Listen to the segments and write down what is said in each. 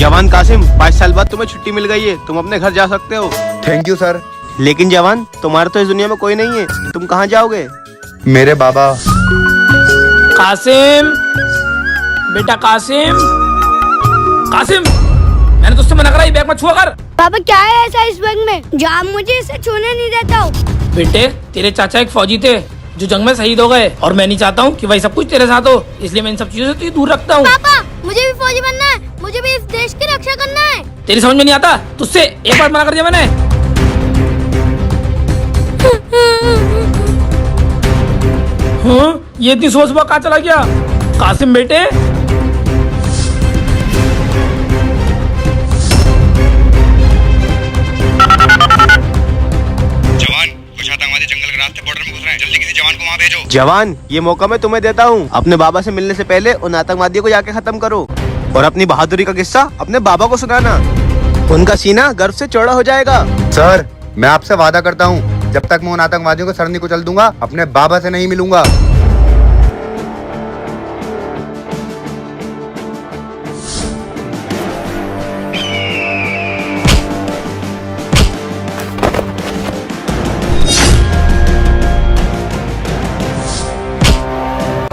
जवान कासिम, 5 साल बाद तुम्हें छुट्टी मिल गई है, तुम अपने घर जा सकते हो। Thank you sir. लेकिन जवान, तुम्हारा तो इस दुनिया में कोई नहीं है, तुम कहाँ जाओगे? मेरे बाबा। कासिम, बेटा कासिम, कासिम, मैंने तुझसे मना करा ये बैग मत छुआ कर। पापा क्या है ऐसा इस बैग में जहाँ मुझे इसे छूने नहीं देता हूँ? बेटे, तेरे चाचा एक फौजी थे जो जंग में शहीद हो गए, और मैं नहीं चाहता हूँ कि वही सब कुछ तेरे साथ हो, इसलिए मैं इन सब चीजों से तुझे दूर रखता हूँ। पापा, मुझे भी फौजी बनना है, मुझे भी इस देश की रक्षा करना है। तेरी समझ में नहीं आता? तुझसे एक बार मना कर दिया मैंने। हाँ, ये इतनी सुबह सुबह कहाँ चला गया? कासिम बेटे, आतंकवादी जंगल के रास्ते बॉर्डर में घुस रहे हैं, जल्दी किसी जवान को वहाँ भेजो। जवान, ये मौका मैं तुम्हें देता हूँ, अपने बाबा से मिलने से पहले उन आतंकवादियों को जाके खत्म करो और अपनी बहादुरी का किस्सा अपने बाबा को सुनाना। उनका सीना गर्व से चौड़ा हो जाएगा। सर, मैं आपसे वादा करता हूँ, जब तक मैं उन आतंकवादियों को सर नहीं कुचल दूंगा, अपने बाबा से नहीं मिलूंगा।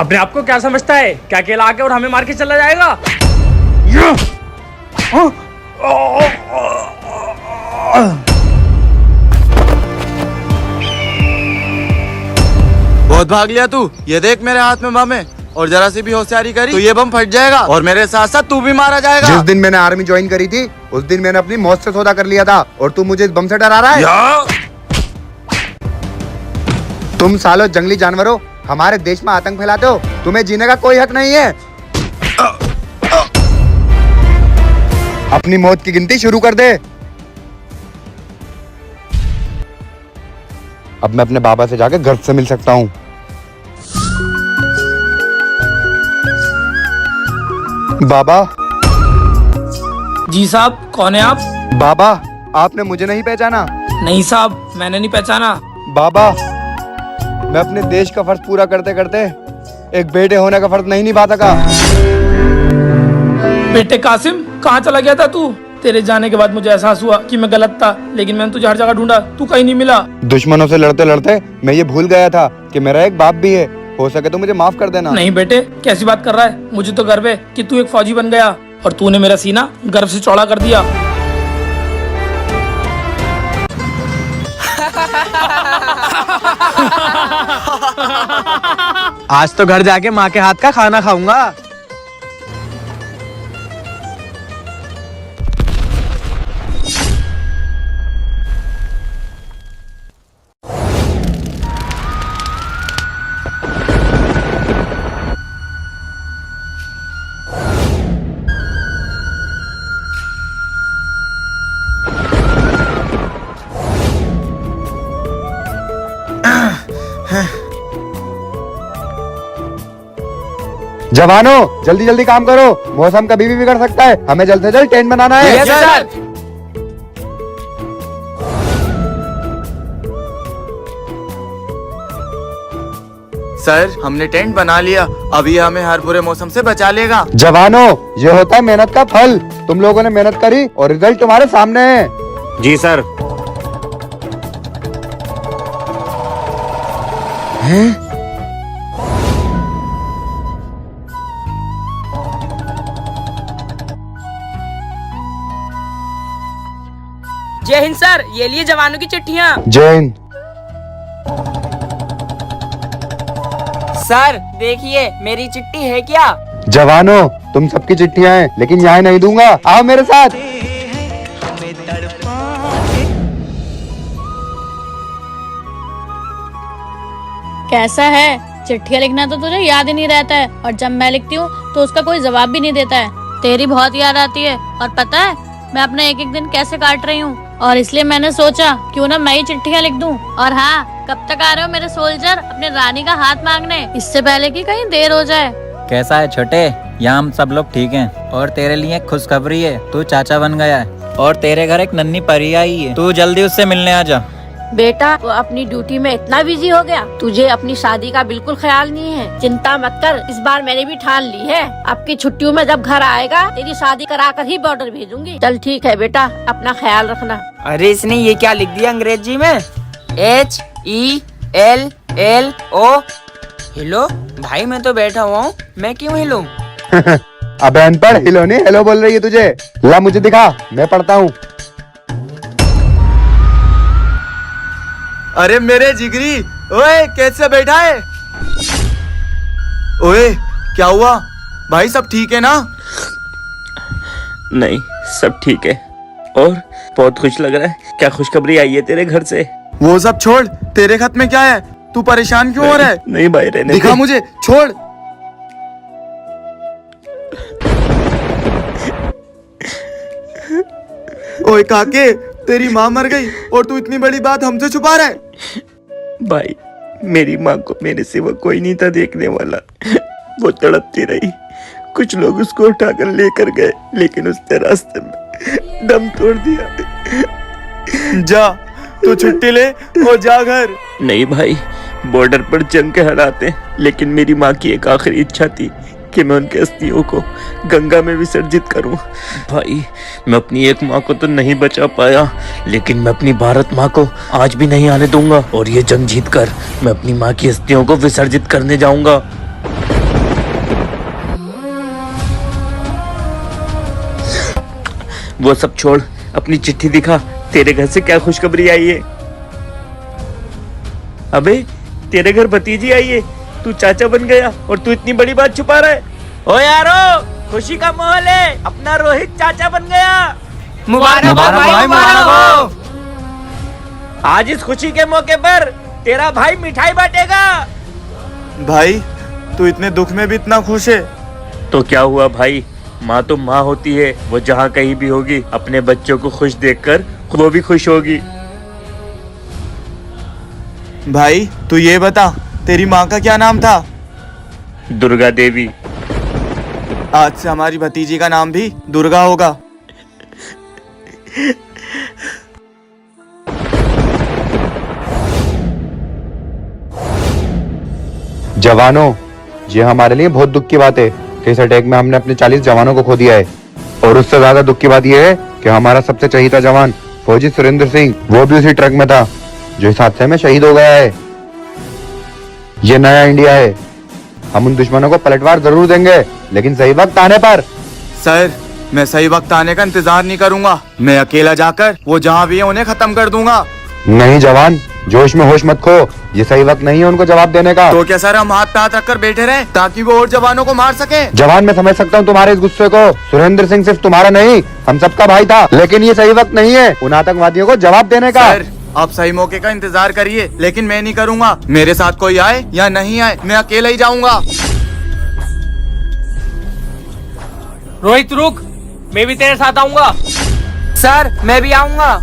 अपने आप को क्या समझता है? क्या अकेला आके और हमें मार के चला जाएगा? बहुत भाग लिया तू। ये देख मेरे हाथ में बम है, और जरा सी भी होशियारी करी तो ये बम फट जाएगा और मेरे साथ साथ तू भी मारा जाएगा। जिस दिन मैंने आर्मी ज्वाइन करी थी, उस दिन मैंने अपनी मौत से सौदा कर लिया था, और तू मुझे इस बम से डरा रहा है? तुम सालों जंगली जानवरों हमारे देश में आतंक फैलाते हो, तुम्हें जीने का कोई हक नहीं है। अपनी मौत की गिनती शुरू कर दे। अब मैं अपने बाबा से जाकर गर्व से मिल सकता हूँ। बाबा। जी साहब, कौन है आप? बाबा, आपने मुझे नहीं पहचाना? नहीं साहब, मैंने नहीं पहचाना। बाबा, मैं अपने देश का फर्ज पूरा करते करते एक बेटे होने का फर्ज नहीं निभा सका। बेटे कासिम, कहाँ चला गया था तू? तेरे जाने के बाद मुझे एहसास हुआ कि मैं गलत था, लेकिन मैंने तुझे हर जगह ढूंढा, तू कहीं नहीं मिला। दुश्मनों से लड़ते लड़ते मैं ये भूल गया था कि मेरा एक बाप भी है। हो सके तो मुझे माफ कर देना। नहीं बेटे, कैसी बात कर रहा है? मुझे तो गर्व है कि तू एक फौजी बन गया, और तूने मेरा सीना गर्व से चौड़ा कर दिया। आज तो घर जाके माँ के हाथ का खाना खाऊंगा। जवानों, जल्दी जल्दी काम करो, मौसम कभी भी बिगड़ सकता है, हमें जल्द से जल्द टेंट बनाना है। Yes sir. सर, हमने टेंट बना लिया, अब ये हमें हर बुरे मौसम से बचा लेगा। जवानों, ये होता है मेहनत का फल। तुम लोगों ने मेहनत करी और रिजल्ट तुम्हारे सामने है। जी सर। जय हिंद सर, ये लिए जवानों की चिट्ठियाँ। जय हिंद। सर देखिए, मेरी चिट्ठी है क्या? जवानों, तुम सबकी चिट्ठियां हैं, लेकिन यहाँ नहीं दूंगा। आओ मेरे साथ। कैसा है? चिट्ठियाँ लिखना तो तुझे याद ही नहीं रहता है, और जब मैं लिखती हूँ तो उसका कोई जवाब भी नहीं देता है। तेरी बहुत याद आती है, और पता है मैं अपना एक एक दिन कैसे काट रही हूँ, और इसलिए मैंने सोचा क्यों ना मैं ही चिट्ठियाँ लिख दूँ। और हाँ, कब तक आ रहे हो मेरे सोल्जर अपने रानी का हाथ मांगने, इससे पहले कि कहीं देर हो जाए। कैसा है छोटे? यहाँ हम सब लोग ठीक हैं, और तेरे लिए खुशखबरी है, तू चाचा बन गया है, और तेरे घर एक नन्ही परी आई है, तू जल्दी उससे मिलने आ जा। बेटा वो अपनी ड्यूटी में इतना बिजी हो गया, तुझे अपनी शादी का बिल्कुल ख्याल नहीं है। चिंता मत कर, इस बार मैंने भी ठान ली है, आपकी छुट्टियों में जब घर आएगा तेरी शादी कराकर ही बॉर्डर भेजूंगी। चल ठीक है बेटा, अपना ख्याल रखना। अरे इसने ये क्या लिख दिया अंग्रेजी में? HELLO। हिलो? भाई मैं तो बैठा हुआ हूँ, मैं क्यों हिलूं? अबे अनपढ़, हिलो नहीं हेलो बोल रही है तुझे। ला मुझे दिखा, मैं पढ़ता हूँ। अरे मेरे जिगरी, ओए कैसे बैठा है? ओए क्या हुआ भाई, सब ठीक है ना? नहीं, सब ठीक है। और बहुत खुश लग रहा है। क्या खुशखबरी आई है तेरे घर से? वो सब छोड़, तेरे खत में क्या है? तू परेशान क्यों हो रहा है? नहीं भाई, रहने दिखा दे। मुझे, छोड़। ओए काके, तेरी माँ मर गई और तू इतनी बड़ी बात हमसे छुपा रहा है? भाई, मेरी माँ को मेरे सिवा कोई नहीं था देखने वाला। वो तड़पती रही, कुछ लोग उसको उठाकर लेकर गए, लेकिन उसने रास्ते में दम तोड़ दिया। जा, तू छुट्टी ले और जा घर। नहीं भाई, बॉर्डर पर जंग के हालात हैं, लेकिन मेरी माँ की एक आखिरी इच्छा थी कि मैं उनके अस्थियों को गंगा में विसर्जित करूं। भाई, मैं अपनी एक माँ को तो नहीं बचा पाया, लेकिन मैं अपनी भारत माँ को आज भी नहीं आने दूंगा, और ये जंग जीतकर मैं अपनी माँ की अस्थियों को विसर्जित करने जाऊंगा। वो सब छोड़, अपनी चिट्ठी दिखा, तेरे घर से क्या खुशखबरी आई है? अबे, तेरे घर भतीजी आई है, तू चाचा बन गया और तू इतनी बड़ी बात छुपा रहा है। ओ यारो, खुशी का माहौल है, अपना रोहित चाचा बन गया। मुबारक हो भाई, मुबारक हो। आज इस खुशी के मौके पर तेरा भाई मिठाई बांटेगा। भाई, तू इतने दुख में भी इतना खुश है? तो क्या हुआ भाई, माँ तो माँ होती है, वो जहाँ कहीं भी होगी अपने बच्चों को खुश देखकर वो भी खुश होगी। भाई तू ये बता, तेरी माँ का क्या नाम था? दुर्गा देवी। आज से हमारी भतीजी का नाम भी दुर्गा होगा। जवानों, ये हमारे लिए बहुत दुख की बात है कि इस अटैक में हमने अपने 40 जवानों को खो दिया है। और उससे ज्यादा दुख की बात यह है कि हमारा सबसे चहीता जवान फौजी सुरेंद्र सिंह, वो भी उसी ट्रक में था जो इस हादसे में शहीद हो गया है। ये नया इंडिया है, हम उन दुश्मनों को पलटवार जरूर देंगे, लेकिन सही वक्त आने पर। सर, मैं सही वक्त आने का इंतजार नहीं करूंगा, मैं अकेला जाकर वो जहाँ भी है उन्हें खत्म कर दूंगा। नहीं जवान, जोश में होश मत खो, ये सही वक्त नहीं है उनको जवाब देने का। तो क्या सर हम हाथ पे हाथ रखकर बैठे रहे ताकि वो और जवानों को मार सके? जवान, मैं समझ सकता हूँ तुम्हारे इस गुस्से को। सुरेंद्र सिंह सिर्फ तुम्हारा नहीं, हम सबका भाई था, लेकिन ये सही वक्त नहीं है उन आतंकवादियों को जवाब देने का। सर, आप सही मौके का इंतजार करिए, लेकिन मैं नहीं करूंगा। मेरे साथ कोई आए या नहीं आए, मैं अकेला ही जाऊंगा। रोहित रुक, मैं भी तेरे साथ आऊंगा। सर, मैं भी आऊंगा।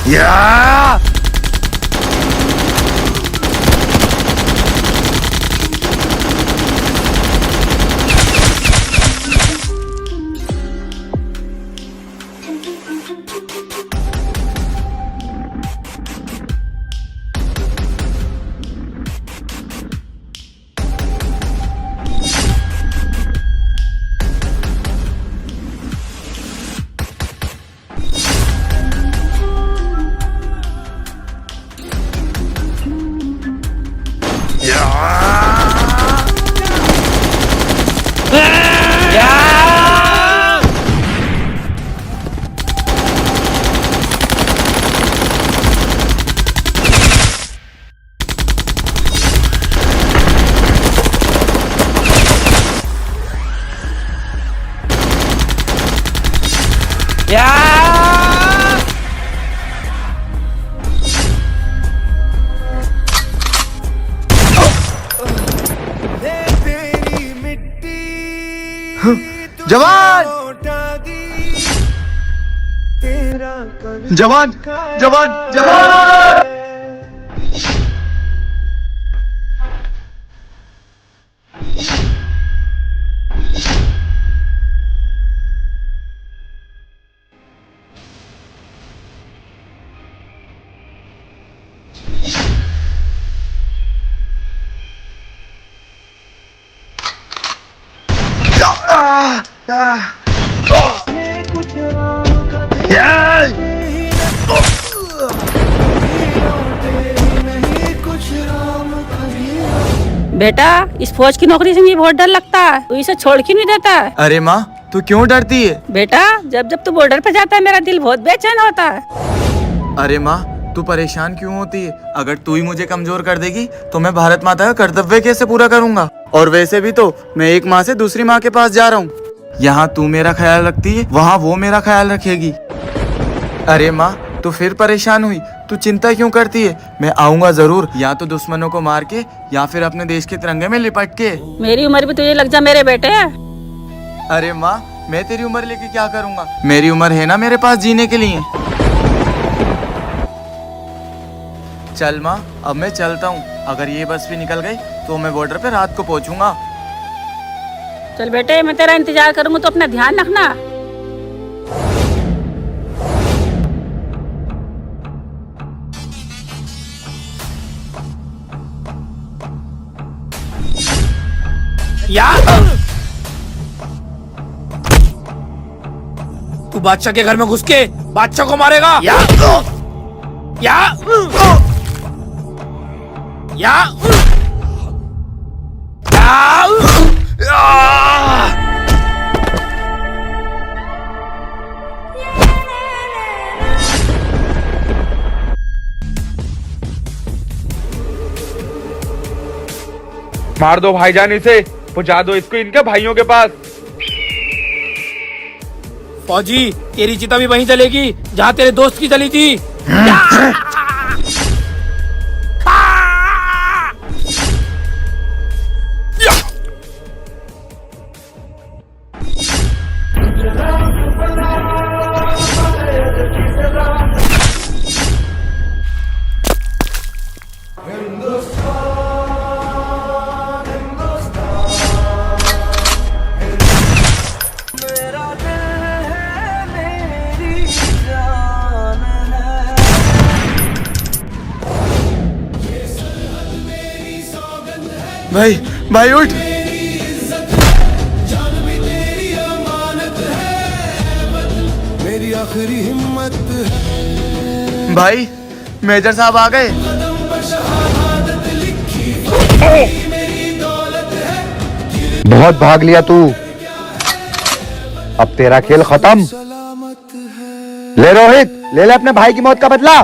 या! जवान जवान जवान। बेटा, इस फौज की नौकरी से मुझे बहुत डर लगता है। तू इसे छोड़ क्यों नहीं देता? अरे माँ, तू क्यों डरती है? बेटा, जब जब तू बॉर्डर पे जाता है मेरा दिल बहुत बेचैन होता है। अरे माँ, तू परेशान क्यों होती है? अगर तू ही मुझे कमजोर कर देगी तो मैं भारत माता का कर्तव्य कैसे पूरा करूँगा? और वैसे भी तो मैं एक माँ से दूसरी माँ के पास जा रहा हूँ। यहाँ तू मेरा ख्याल रखती है, वहाँ वो मेरा ख्याल रखेगी। अरे माँ, तू फिर परेशान हुई? तू चिंता क्यों करती है? मैं आऊंगा जरूर, या तो दुश्मनों को मार के या फिर अपने देश के तिरंगे में लिपट के। मेरी उम्र भी तुझे लग जा मेरे बेटे। अरे माँ, मैं तेरी उम्र लेके क्या करूँगा? मेरी उम्र है ना मेरे पास जीने के लिए। चल माँ, अब मैं चलता हूँ। अगर ये बस भी निकल गई तो मैं बॉर्डर पे रात को पहुँचूंगा। चल बेटे, मैं तेरा इंतजार करूंगा, तो अपना ध्यान रखना। या तू बादशाह के घर में घुस के बादशाह को मारेगा? या मार दो भाईजान इसे, पहुंचा दो इसको इनके भाइयों के पास। फौजी, तेरी चिता भी वहीं जलेगी जहाँ तेरे दोस्त की जली थी। भाई भाई उठ। मेरी आखिरी हिम्मत। भाई, मेजर साहब आ गए। बहुत भाग लिया तू, अब तेरा खेल खत्म। ले रोहित, ले ले अपने भाई की मौत का बदला।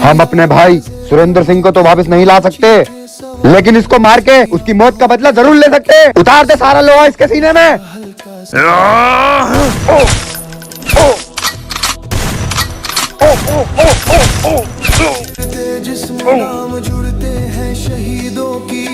हम अपने भाई सुरेंद्र सिंह को तो वापस नहीं ला सकते, लेकिन इसको मार के उसकी मौत का बदला जरूर ले सकते। उतार दे सारा लोहा इसके सीने में। जिसमें नाम जुड़ते हैं शहीदों की